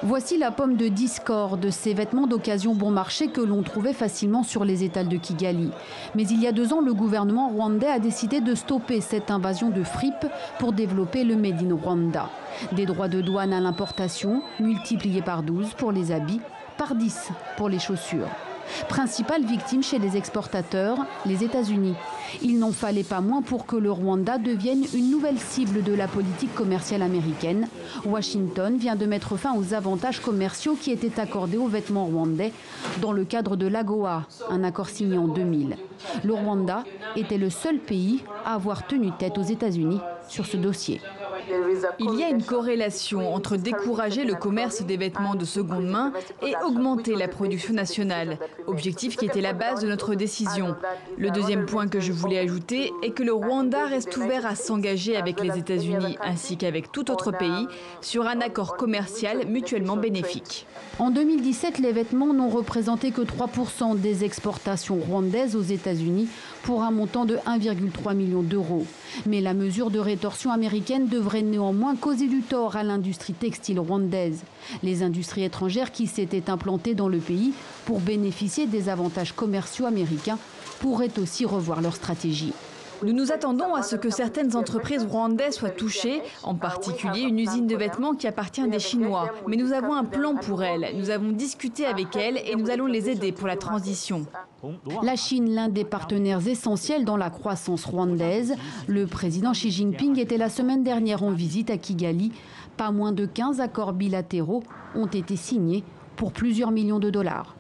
Voici la pomme de discorde, ces vêtements d'occasion bon marché que l'on trouvait facilement sur les étals de Kigali. Mais il y a 2 ans, le gouvernement rwandais a décidé de stopper cette invasion de fripes pour développer le Made in Rwanda. Des droits de douane à l'importation multipliés par 12 pour les habits, par 10 pour les chaussures. Principale victime chez les exportateurs, les États-Unis. Il n'en fallait pas moins pour que le Rwanda devienne une nouvelle cible de la politique commerciale américaine. Washington vient de mettre fin aux avantages commerciaux qui étaient accordés aux vêtements rwandais dans le cadre de l'AGOA, un accord signé en 2000. Le Rwanda était le seul pays à avoir tenu tête aux États-Unis sur ce dossier. Il y a une corrélation entre décourager le commerce des vêtements de seconde main et augmenter la production nationale, objectif qui était la base de notre décision. Le deuxième point que je voulais ajouter est que le Rwanda reste ouvert à s'engager avec les États-Unis ainsi qu'avec tout autre pays sur un accord commercial mutuellement bénéfique. En 2017, les vêtements n'ont représenté que 3% des exportations rwandaises aux États-Unis pour un montant de 1,3 million d'euros. Mais la mesure de rétorsion américaine devrait néanmoins causer du tort à l'industrie textile rwandaise. Les industries étrangères qui s'étaient implantées dans le pays pour bénéficier des avantages commerciaux américains pourraient aussi revoir leur stratégie. Nous nous attendons à ce que certaines entreprises rwandaises soient touchées, en particulier une usine de vêtements qui appartient à des Chinois. Mais nous avons un plan pour elles, nous avons discuté avec elles et nous allons les aider pour la transition. La Chine, l'un des partenaires essentiels dans la croissance rwandaise. Le président Xi Jinping était la semaine dernière en visite à Kigali. Pas moins de 15 accords bilatéraux ont été signés pour plusieurs millions de dollars.